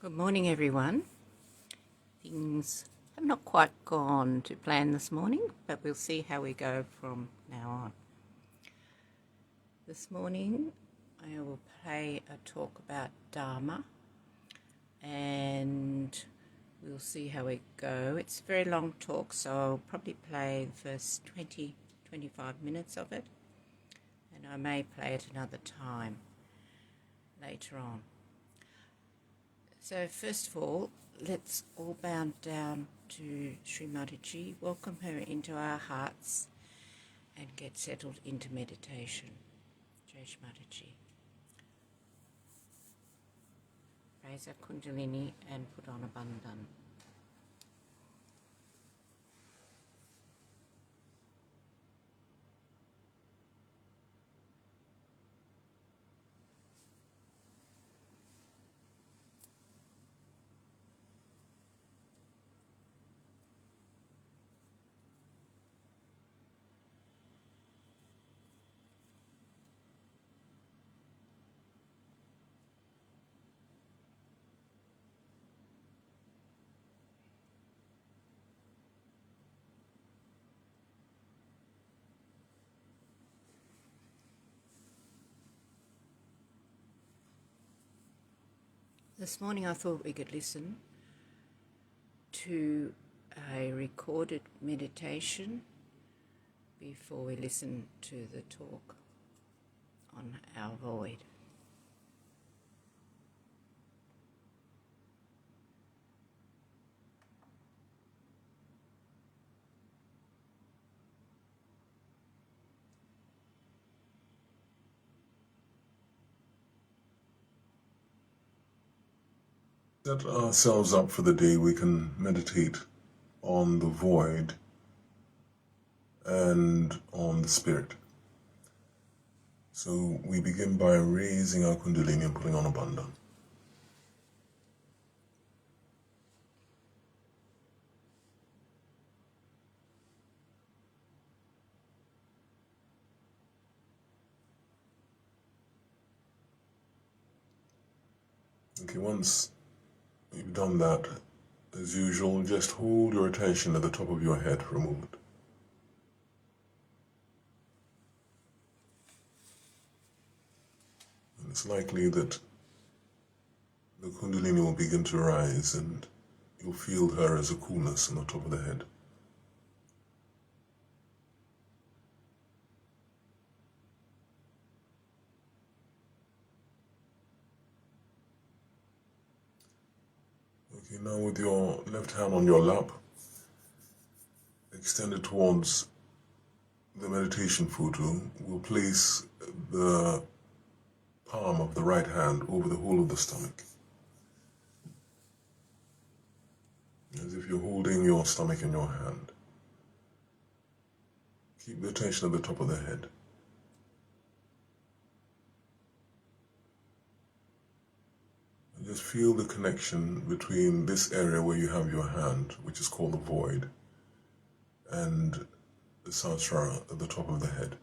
Good morning, everyone. Things have not quite gone to plan this morning, but we'll see how we go from now on. This morning, I will play a talk about Dharma, and we'll see how we go. It's a very long talk, so I'll probably play the first 20-25 minutes of it, and I may play it another time later on. So first of all, let's all bow down to Shri Mataji, welcome her into our hearts and get settled into meditation. Jai Shri Mataji. Raise our Kundalini and put on a bandhan. This morning I thought we could listen to a recorded meditation before we listen to the talk on our void. Set ourselves up for the day. We can meditate on the void and on the spirit. So we begin by raising our Kundalini and putting on a bandhan. Okay, once you've done that, as usual, just hold your attention at the top of your head for a moment. And it's likely that the Kundalini will begin to rise and you'll feel her as a coolness on the top of the head. Okay, now with your left hand on your lap, extended towards the meditation photo, we'll place the palm of the right hand over the whole of the stomach, as if you're holding your stomach in your hand. Keep the attention at the top of the head. And just feel the connection between this area where you have your hand, which is called the void, and the sahasrara at the top of the head.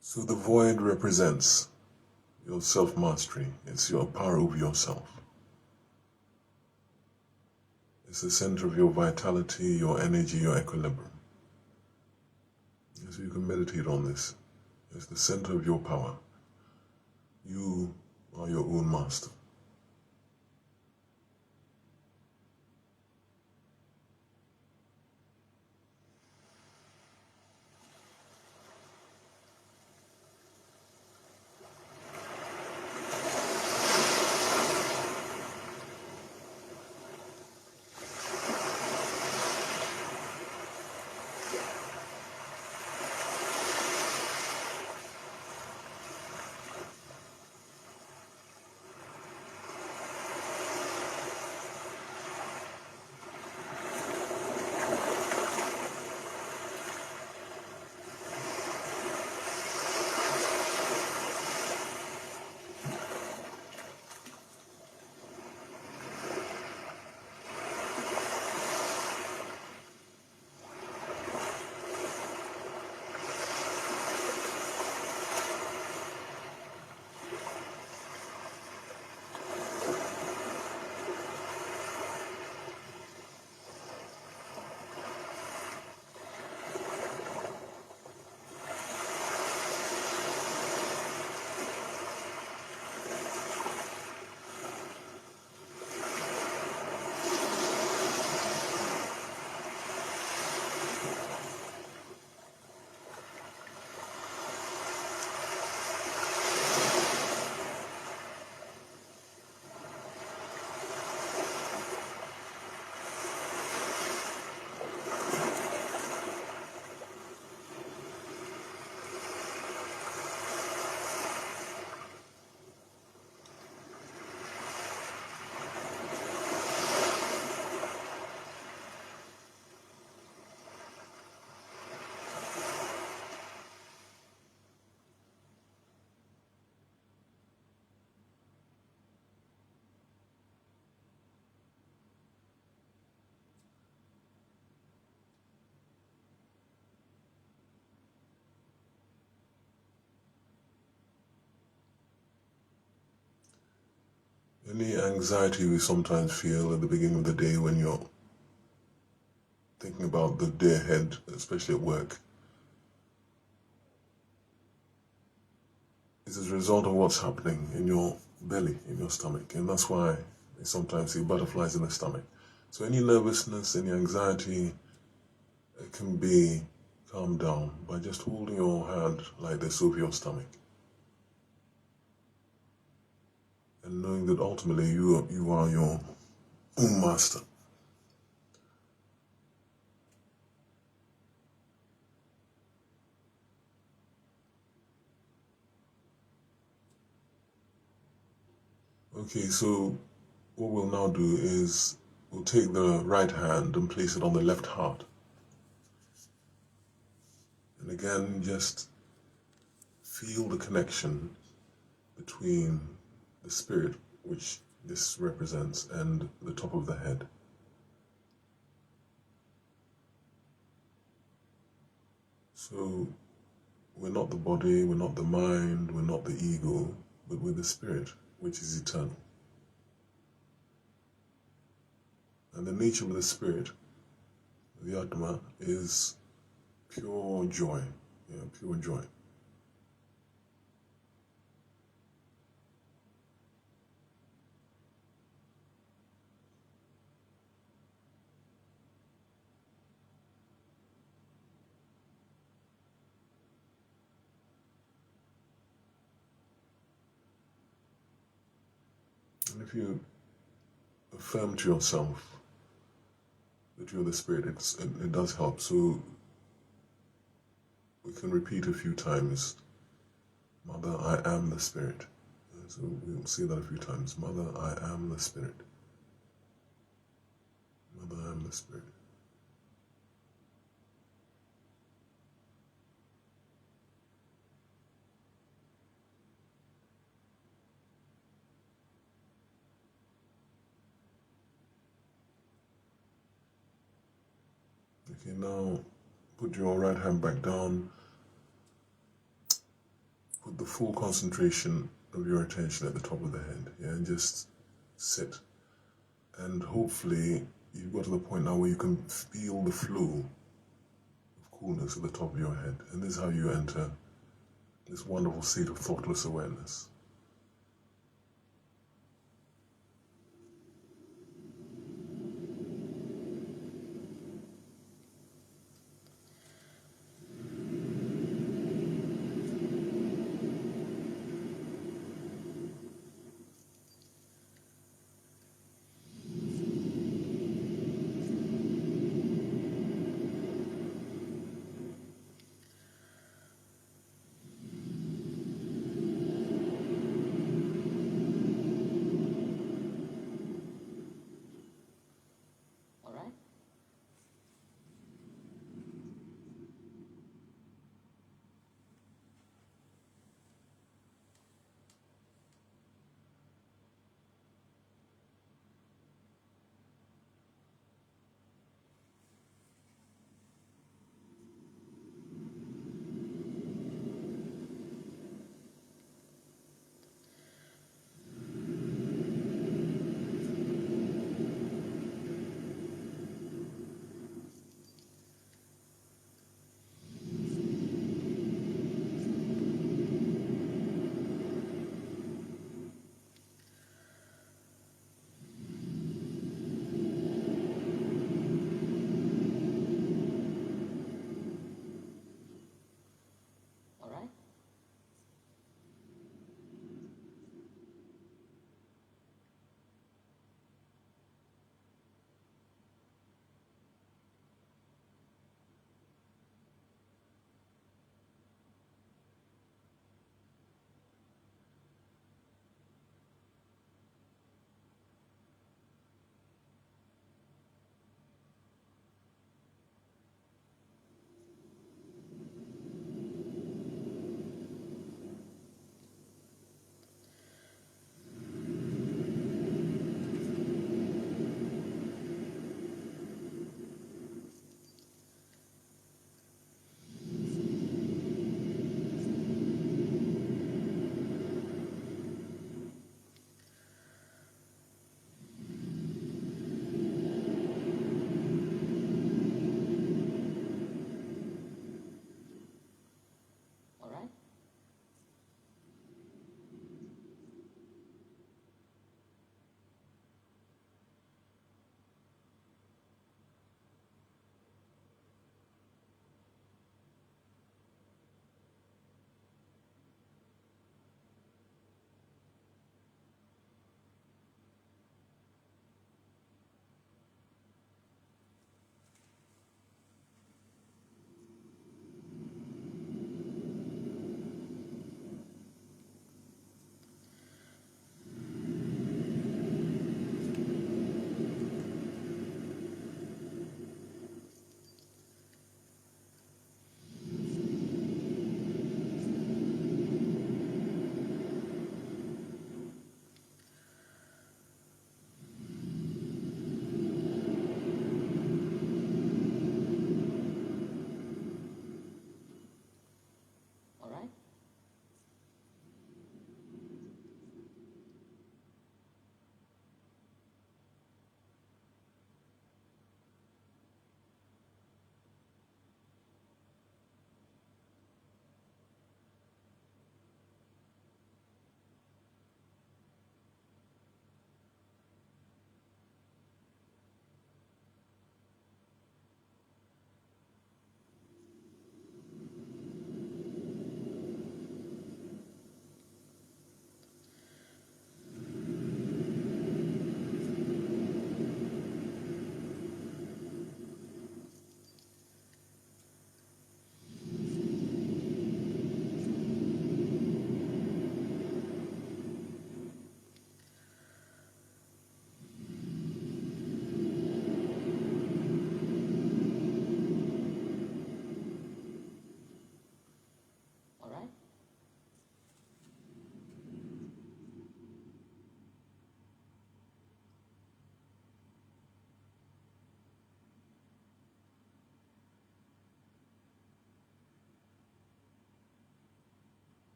So the void represents your self-mastery. It's your power over yourself. It's the center of your vitality, your energy, your equilibrium. So you can meditate on this. It's the center of your power. You are your own master. Any anxiety we sometimes feel at the beginning of the day when you're thinking about the day ahead, especially at work, is as a result of what's happening in your belly, in your stomach. And that's why you sometimes see butterflies in the stomach. So any nervousness, any anxiety, it can be calmed down by just holding your hand like this over your stomach. And knowing that ultimately you are your own master. Okay, so what we'll now do is we'll take the right hand and place it on the left heart. And again, just feel the connection between the spirit, which this represents, and the top of the head. So we're not the body, we're not the mind, we're not the ego, but we're the spirit, which is eternal. And the nature of the spirit, the Dharma, is pure joy, pure joy. And if you affirm to yourself that you're the spirit, it does help. So we can repeat a few times, Mother, I am the spirit. So we'll say that a few times. Mother, I am the spirit. Mother, I am the spirit. Okay, now put your right hand back down. Put the full concentration of your attention at the top of the head, and just sit. And hopefully you've got to the point now where you can feel the flow of coolness at the top of your head. And this is how you enter this wonderful state of thoughtless awareness.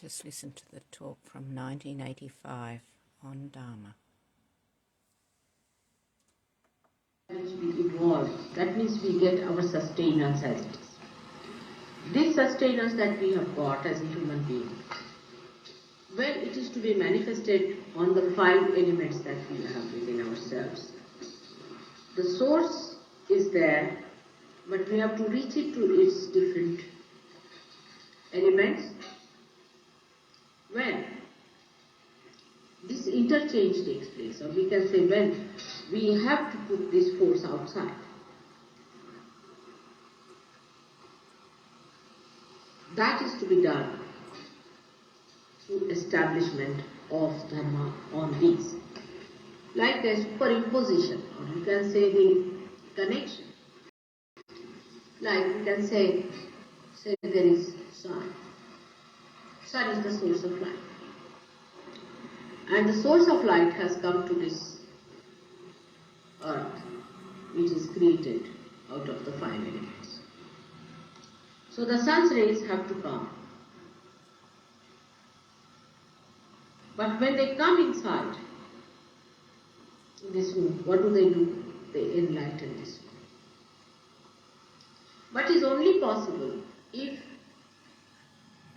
let us listen to the talk from 1985 on Dharma. We evolve, that means we get our sustenance as it is. This sustenance that we have got as a human being, well, it is to be manifested on the 5 elements that we have within ourselves. The source is there, but we have to reach it to its different elements. When this interchange takes place, or we can say when we have to put this force outside. That is to be done through establishment of Dharma on these. Like the superimposition, or you can say the connection. Like we can say there is sun. Sun is the source of light. And the source of light has come to this earth, which is created out of the 5 elements. So the sun's rays have to come. But when they come inside this room, what do? They enlighten this room. But is only possible if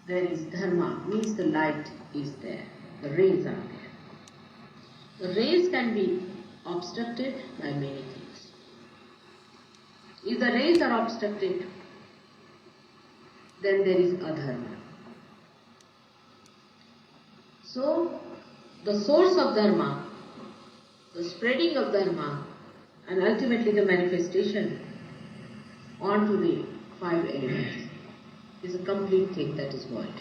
there is Dharma, means the light is there, the rays are there. The rays can be obstructed by many things. If the rays are obstructed, then there is adharma. So, the source of Dharma, the spreading of Dharma, and ultimately the manifestation onto the 5 elements is a complete thing that is void.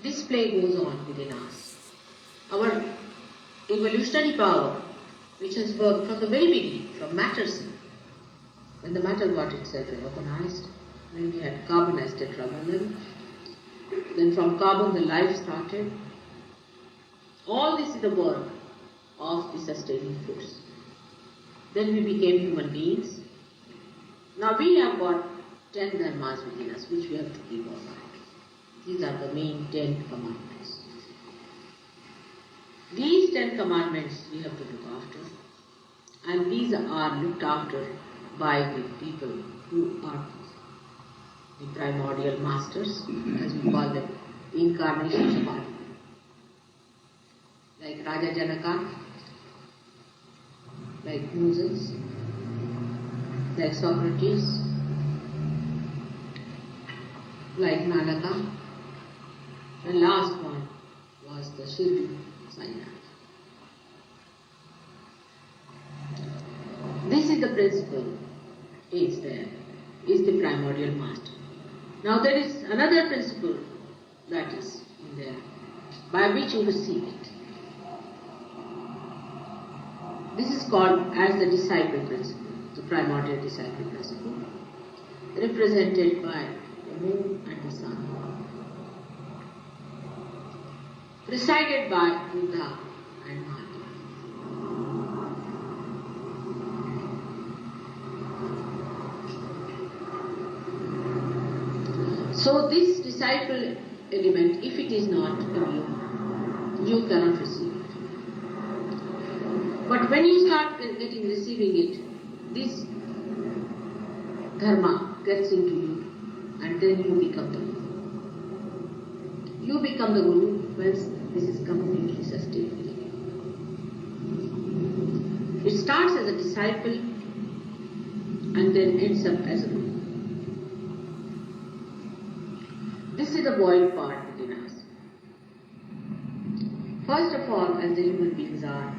This play goes on within us. Our evolutionary power, which has worked from the very beginning, from matter, when the matter got itself organized, when we had carbonized tetrabundle, then from carbon the life started. All this is the work of the sustaining force. Then we became human beings. Now we have got 10 dharmas within us, which we have to keep on mind. These are the main 10 commandments. These 10 commandments we have to look after, and these are looked after by the people who are the primordial masters, as we call them, incarnations of Atma. Like Raja Janaka, like Moses, like Socrates, like Nalaka. The last one was the Shri Mataji. This is the principle, is there, is the primordial master. Now there is another principle that is in there, by which you receive it. This is called as the disciple principle, the primordial disciple principle, represented by the moon and the sun, presided by Buddha and Mahatma. So this disciple element, if it is not in you, you cannot receive it. But when you start receiving it, this dharma gets into you, and then you become the Guru. You become the Guru when this is completely sustained. It starts as a disciple and then ends up as a Guru. This is the void part within us. First of all, as the human beings are,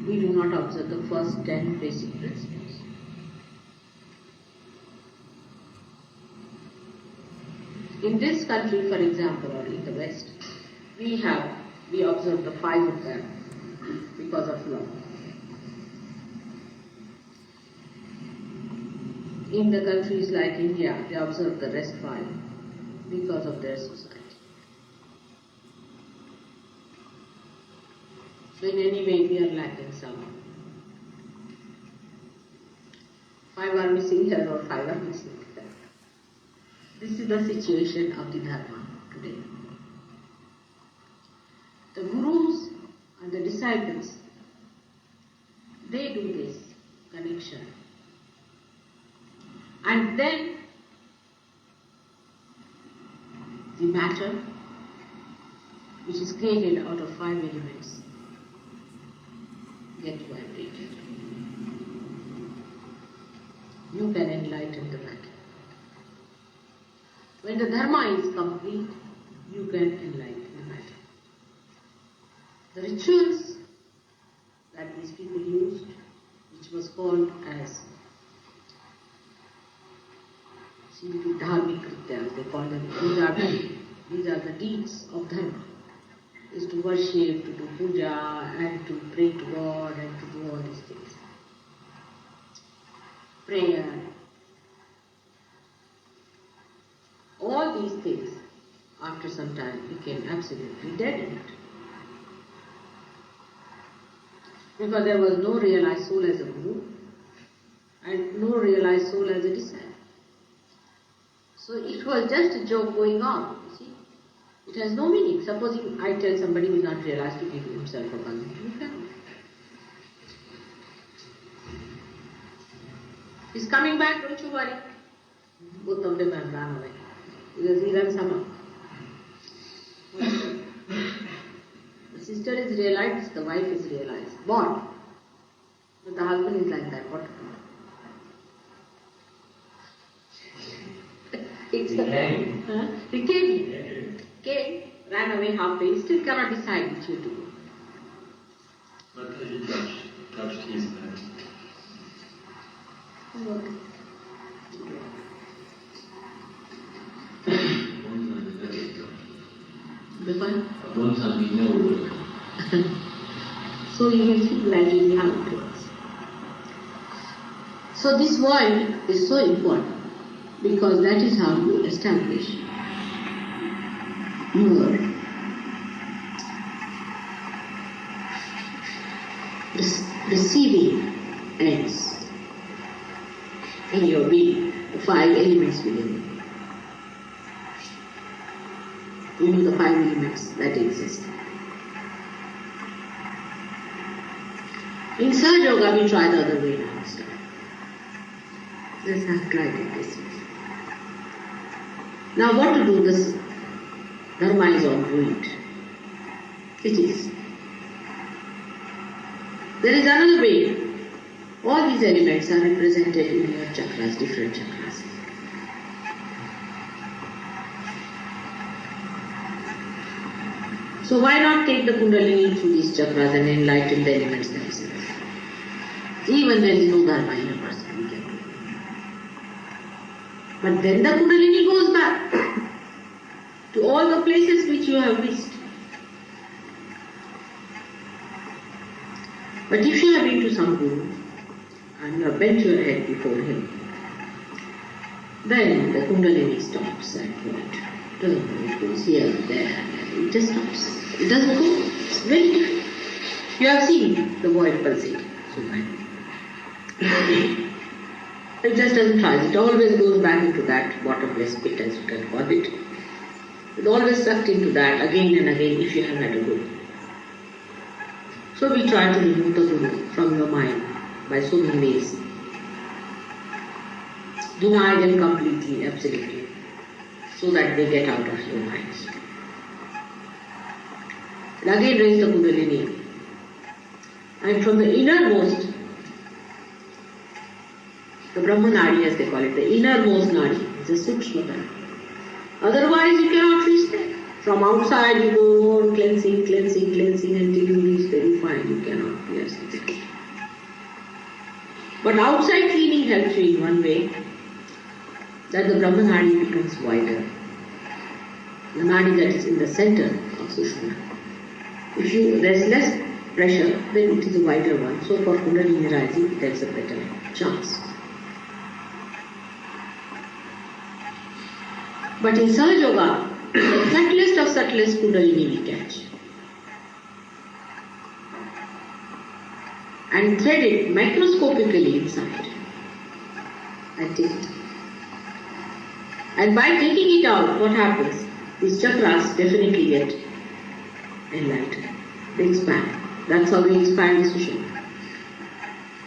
we do not observe the first 10 basic principles. In this country, for example, or in the West, we observe the 5 of them because of law. In the countries like India, they observe the rest 5 because of their society. So in any way, we are lacking some. 5 are missing here or 5 are missing there. This is the situation of the Dharma today. The gurus and the disciples, they do this connection. And then the matter, which is created out of 5 elements, get vibrated. You can enlighten the matter. When the Dharma is complete, you can enlighten the matter. The rituals that these people used, which was called as Dharmic Krityas, they call them, these are the deeds of Dharma, is to worship, to do puja, and to pray to God, and to do all these things. Prayer. All these things, after some time, became absolutely dead in it. Because there was no realized soul as a guru, and no realized soul as a disciple. So it was just a joke going on, you see. It has no meaning. Supposing I tell somebody who is not realized to give himself a gun, you cannot. He's coming back, don't you worry. Both of them have run away. Because he runs somehow. The sister is realized, the wife is realized. Born. But the husband is like that. What to do? He came, ran away halfway, he still cannot decide which way to go. Mataji touched his hand. So you can see gradually how it works. So this void is so important because that is how you establish your receiving ends in your being, the 5 elements within you. You know the 5 elements that exist. In Sahaja Yoga we try the other way now. Let's have tried it this way. Now what to do? This Dharma is all ruined. It is. There is another way. All these elements are represented in your chakras, different chakras. So why not take the Kundalini through these chakras and enlighten the elements themselves? Even there is no Dharma in a person, we can do it. But then the Kundalini goes back to all the places which you have missed. But if you have been to some guru and you have bent your head before him, then the Kundalini stops at point. It doesn't go, it goes here and there, and it just stops. It doesn't go. It's very different. You have seen the void pulsating. So it just doesn't rise. It always goes back into that bottomless pit, as you can call it. It always sucked into that again and again if you have had a guru. So we try to remove the guru from your mind by so many ways. Deny them completely, absolutely, so that they get out of your minds. And again raise the Kundalini. And from the innermost, the Brahma Nadi as they call it, the innermost Nadi, is a Sukshma Nadi. Otherwise you cannot reach there. From outside you go on cleansing until you reach there, you find you cannot pierce it. But outside cleaning helps you in one way, that the Brahma Nadi becomes wider. The Nadi that is in the center of Sushumna. If there's less pressure, then it is a wider one. So for Kundalini rising, there's a better chance. But in Sahaja Yoga, the subtlest of subtlest Kundalini we catch. And thread it microscopically inside. And take it. And by taking it out, what happens? These chakras definitely get enlightened. They expand. That's how we expand the Sushumna.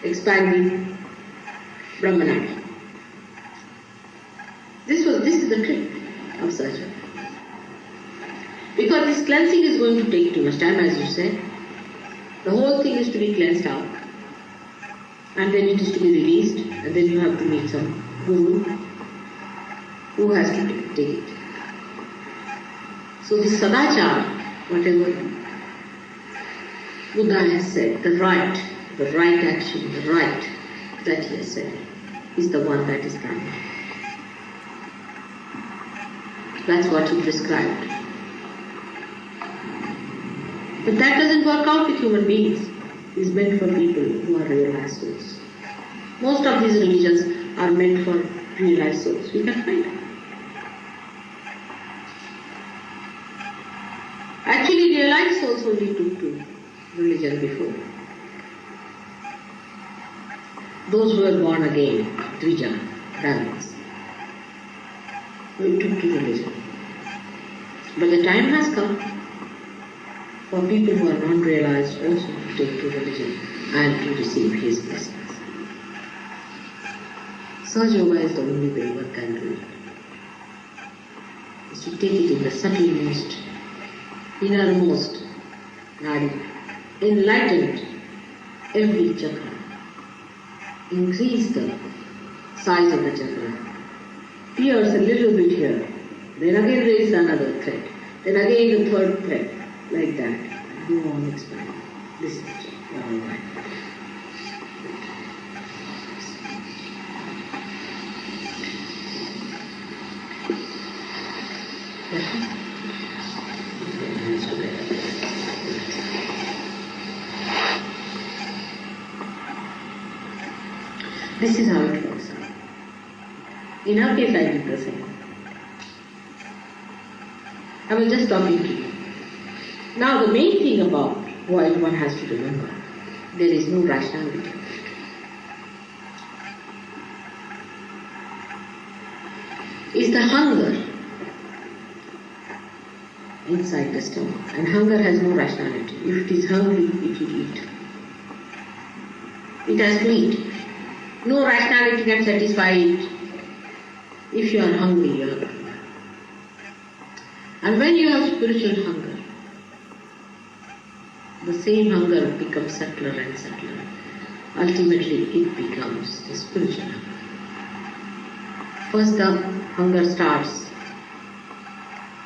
Expand the Brahmananda. This is the trick of Sahaja. Because this cleansing is going to take too much time, as you said. The whole thing is to be cleansed out. And then it is to be released. And then you have to meet some guru who has to take it. So this sadachar, whatever Buddha has said, the right action, the right that he has said, is the one that is Dharma. That's what he prescribed. But that doesn't work out with human beings. It's meant for people who are realized souls. Most of these religions are meant for realized souls. We can find them. Actually, realized souls only took to religion before. Those who were born again, Dvija, Brahmins, we took to religion. But the time has come for people who are non-realized also to take to religion and to receive his blessings. Sahaja Yoga is the only way one can do it. Is to take it in the subtlemost, innermost nadi, enlightened every chakra, increase the size of the chakra, pierce a little bit here, then again raise another thread, then again the third thread, like that. Go on expanding. This is all right. This is how it works. In our case, I did the same. I was just talking to you. Now, the main thing about what one has to remember, there is no rationality. Is the hunger inside the stomach, and hunger has no rationality. If it is hungry, it will eat. It has to eat. No rationality can satisfy it. If you are hungry, you are hungry. And when you have spiritual hunger, the same hunger becomes subtler and subtler. Ultimately, it becomes the spiritual hunger. First, the hunger starts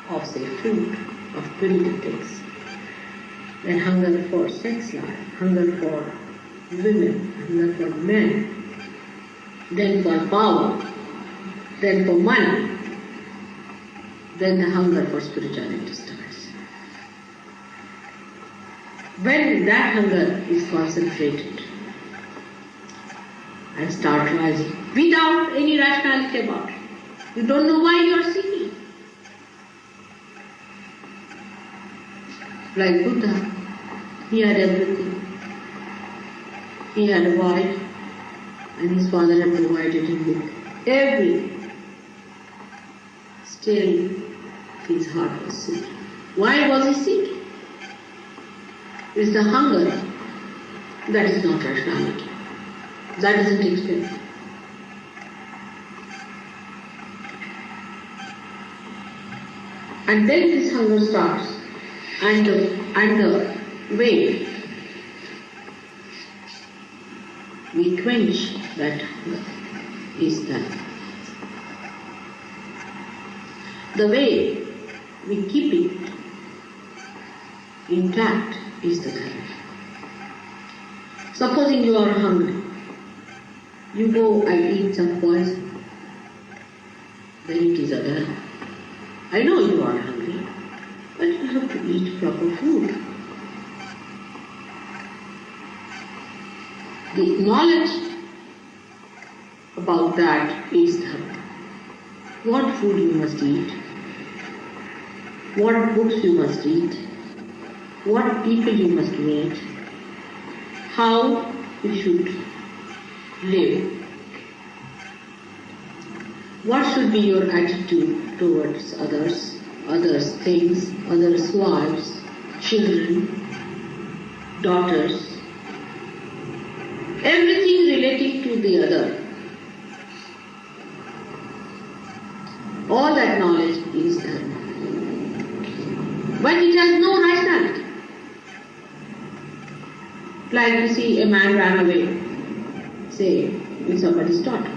of, say, food, of primitive things. Then hunger for sex life, hunger for women, hunger for men, then for power, then for money, then the hunger for spirituality starts. When that hunger is concentrated and start rising without any rationality about it, you don't know why you are seeking. Like Buddha, he had everything. He had a wife, and his father had provided him with everything. Still, his heart was sick. Why was he sick? It's the hunger that is not rationality. That isn't explained. And then this hunger starts, and the way we quench that hunger is that. The way we keep it intact is the Dharma. Supposing you are hungry, you go and eat some poison, then it is a Dharma. I know you are hungry, but you have to eat proper food. The knowledge about that is Dharma. What food you must eat, what books you must read, what people you must meet, how you should live. What should be your attitude towards others' things, others' wives, children, daughters, everything relating to the other. All that knowledge is Dharma. But it has no rationality. Like you see a man ran away, say, with somebody's daughter.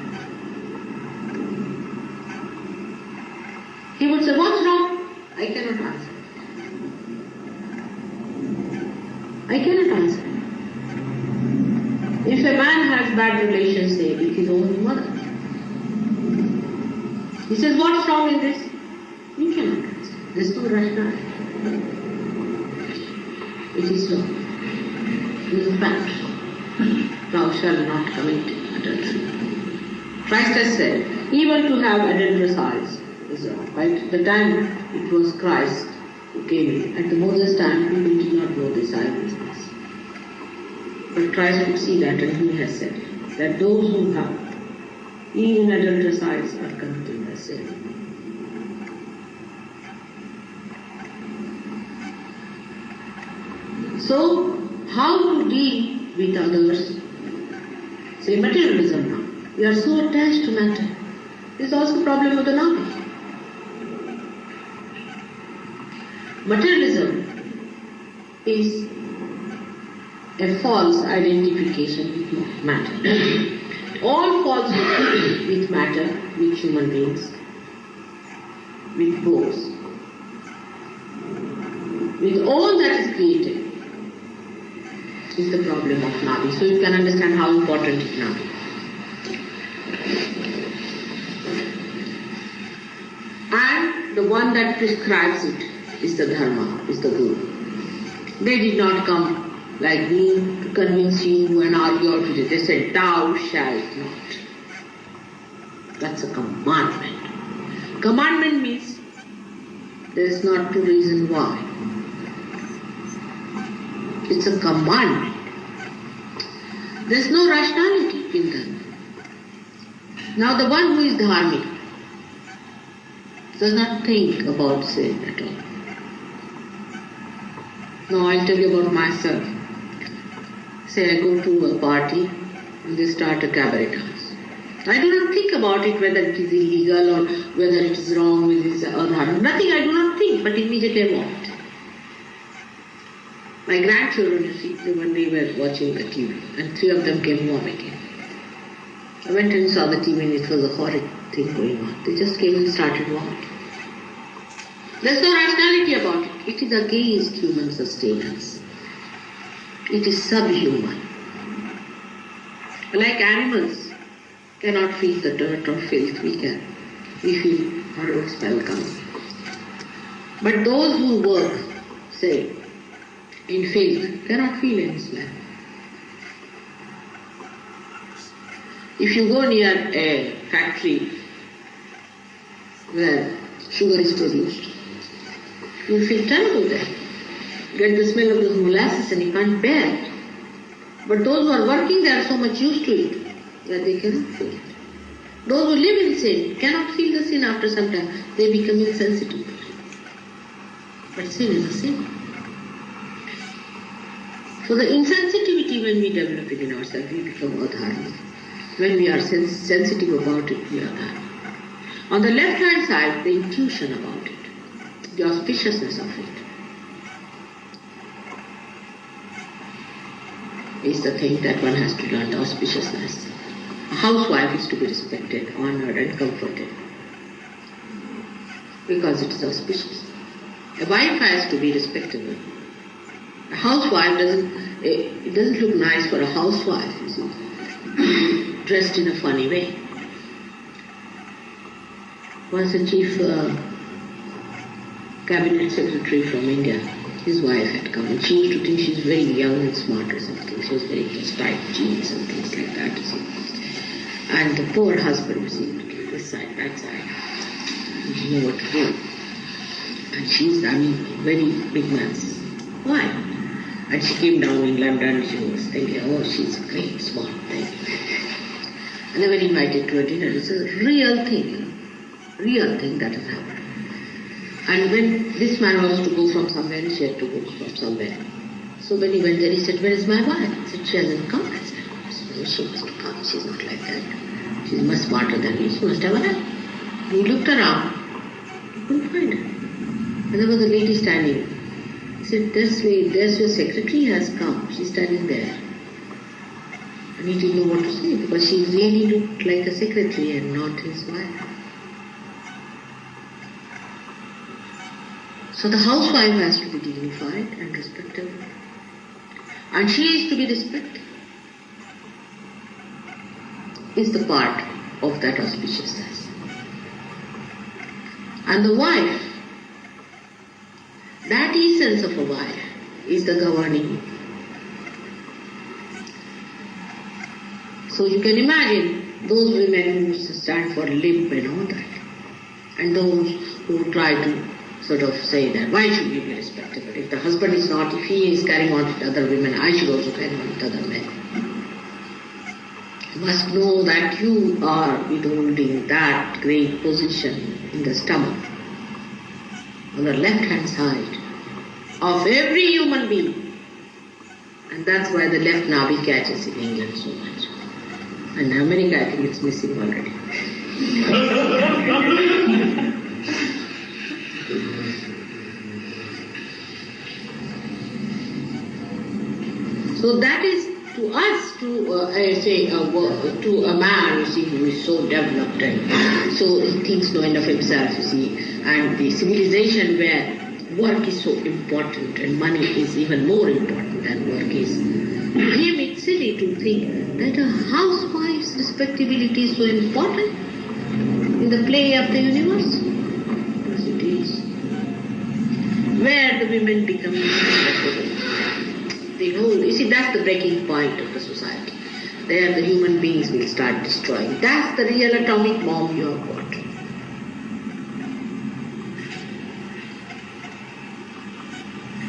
He would say, what's wrong? I cannot answer. I cannot answer. If a man has bad relations, say, with his own mother, he says, what's wrong in this? You cannot answer. There's no rationality. It is so. It is a fact. Thou shalt not commit adultery. Christ has said, even to have adulterous eyes is wrong. Right? The time it was Christ who came in. At the Moses time, people did not know this eye business. But Christ could see that, and he has said that those who have even adulterous eyes are committing a sin. So, how to deal with others? Say materialism now. We are so attached to matter. This is also a problem of the knowledge. Materialism is a false identification with matter. All false with matter, with human beings, with both, with all that is created, is the problem of Navi. So you can understand how important it is Navi. And the one that prescribes it is the Dharma, is the Guru. They did not come like me to convince you and argue out with you. They said, thou shalt not. That's a commandment. Commandment means there is not to reason why. It's a commandment. There is no rationality in that. Now the one who is dharmic does not think about sin at all. No, I'll tell you about myself. Say I go to a party and they start a cabaret house. I do not think about it whether it is illegal or whether it is wrong with this or that. Nothing, I do not think, but immediately I walked. My grandchildren, you see, when they were watching the TV, and 3 of them came vomiting. I went and saw the TV and it was a horrid thing going on. They just came and started vomiting. There's no rationality about it. It is against human sustenance. It is subhuman. Like animals cannot feel the dirt or filth, we can. We feel horrible smell coming. But those who work, say, in filth, cannot feel any smell. If you go near a factory where sugar is produced, you will feel terrible there. You get the smell of those molasses and you can't bear it. But those who are working, they are so much used to it that they cannot feel it. Those who live in sin cannot feel the sin after some time. They become insensitive to it. But sin is a sin. So the insensitivity, when we develop it in ourselves, we become adharma. When we are sensitive about it, we are dharma. On the left hand side, the intuition about it, the auspiciousness of it, is the thing that one has to learn, the auspiciousness. A housewife is to be respected, honored and comforted because it is auspicious. A wife has to be respectable. A housewife it doesn't look nice for a housewife, you see, dressed in a funny way. Once a chief cabinet secretary from India, his wife had come and she used to think she's very young and smart or something. She was very tight jeans and things like that, you see. And the poor husband was saying, this side, that side. He didn't know what to do. And she's, very big man's wife. And she came down in London and she was thinking, oh, she's a great, smart thing. And they were invited to a dinner. It's a real thing, real thing that has happened. And when this man was to go from somewhere, she had to go from somewhere. So when he went there, he said, "Where is my wife?" He said, "She hasn't come." I said, "No, she must come. She's not like that. She's much smarter than me. She must have arrived." He looked around. He couldn't find her. And there was a lady standing. He said, "There's your secretary has come. She's standing there." And he didn't know what to say because she really looked like a secretary and not his wife. So the housewife has to be dignified and respectable. And she is to be respected. Is the part of that auspiciousness. And the wife, that essence of a wife is the governing. So you can imagine those women who stand for limp and all that, and those who try to sort of say that why should we be respectable? If the husband is not, if he is carrying on with other women, I should also carry on with other men. You must know that you are withholding that great position in the stomach, on the left-hand side of every human being. And that's why the left navi catches in England so much. And in America, I think it's missing already. So that is to us, to a man, you see, who is so developed and so he thinks no end of himself, you see, and the civilization where work is so important and money is even more important than work is. For him, it's silly to think that a housewife's respectability is so important in the play of the universe. Yes, it is. Where the women become respectable. The whole, you see, that's the breaking point of the society. There the human beings will start destroying. That's the real atomic bomb you have got.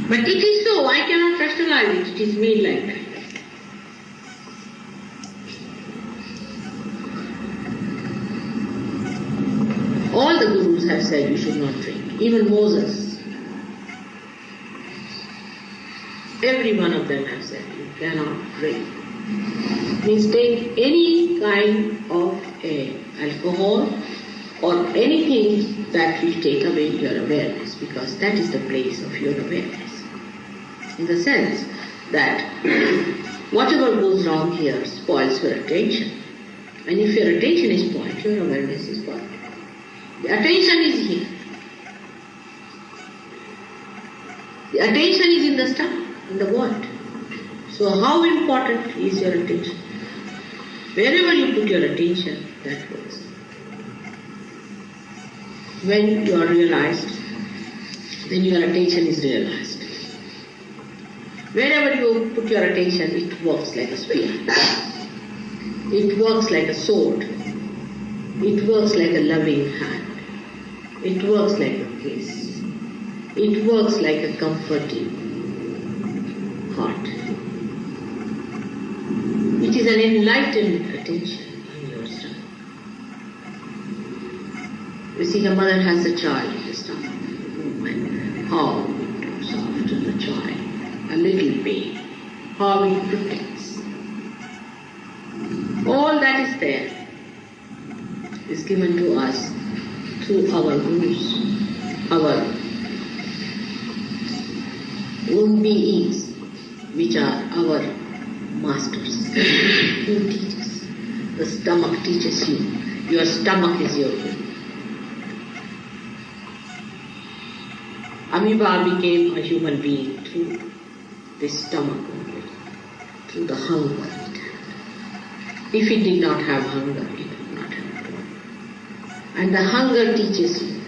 But it is so, I cannot rationalize it, it is made like that. All the gurus have said you should not drink, even Moses. Every one of them have said you cannot drink. Means take any kind of alcohol or anything that will take away your awareness, because that is the place of your awareness. In the sense that whatever goes wrong here spoils your attention. And if your attention is spoiled, your awareness is spoiled. The attention is here. The attention is in the stomach, in the what. So how important is your attention? Wherever you put your attention, that works. When you are realized, then your attention is realized. Wherever you put your attention, it works like a spear. It works like a sword. It works like a loving hand. It works like a kiss. It works like a comforting heart. It is an enlightened attention on your stomach. You see, the mother has a child in the stomach. Oh, and how it looks after the child. A little pain. How it protects. All that is there is given to us through our gurus, our own beings, which are our masters. Who teaches? The stomach teaches you. Your stomach is your guru. Amoeba became a human being through this stomach only, through the hunger it had. If it did not have hunger, it would not have grown. And the hunger teaches you.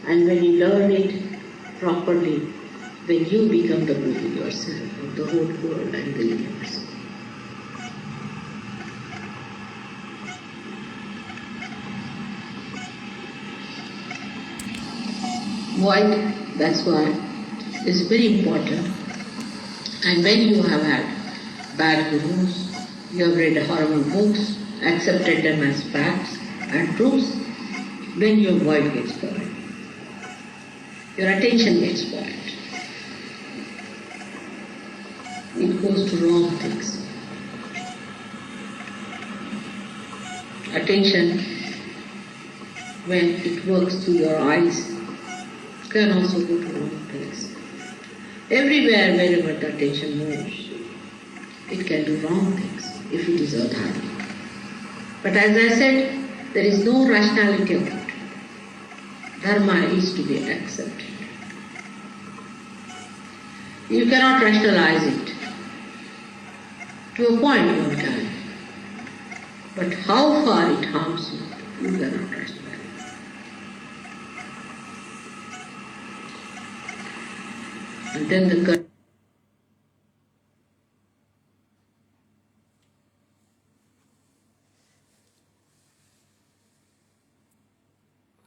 And when you learn it properly, then you become the guru yourself of the whole world and the universe. Why? That's why it's very important. And when you have had bad gurus, you have read horrible books, accepted them as facts and truths, when your void gets spoiled. Your attention gets spoiled. It goes to wrong things. Attention, when it works through your eyes, can also go to wrong things. Everywhere, wherever the attention moves, it can do wrong things if it is a dharma. But as I said, there is no rationality about it. Dharma is to be accepted. You cannot rationalize it. To a point one can. But how far it harms you, you cannot rationalize. And then the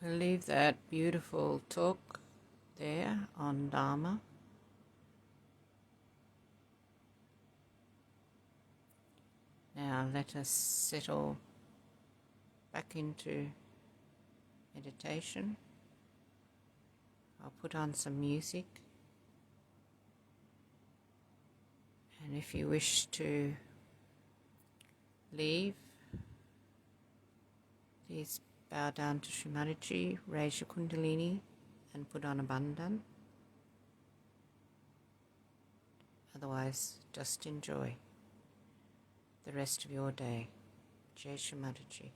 We'll leave that beautiful talk there on Dharma. Now let us settle back into meditation. I'll put on some music. And if you wish to leave, please bow down to Shri Mataji, raise your kundalini and put on a bandhan. Otherwise, just enjoy the rest of your day. Jai Shri Mataji.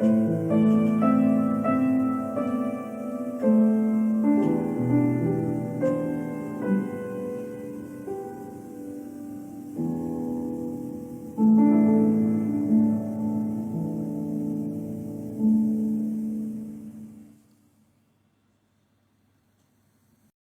you.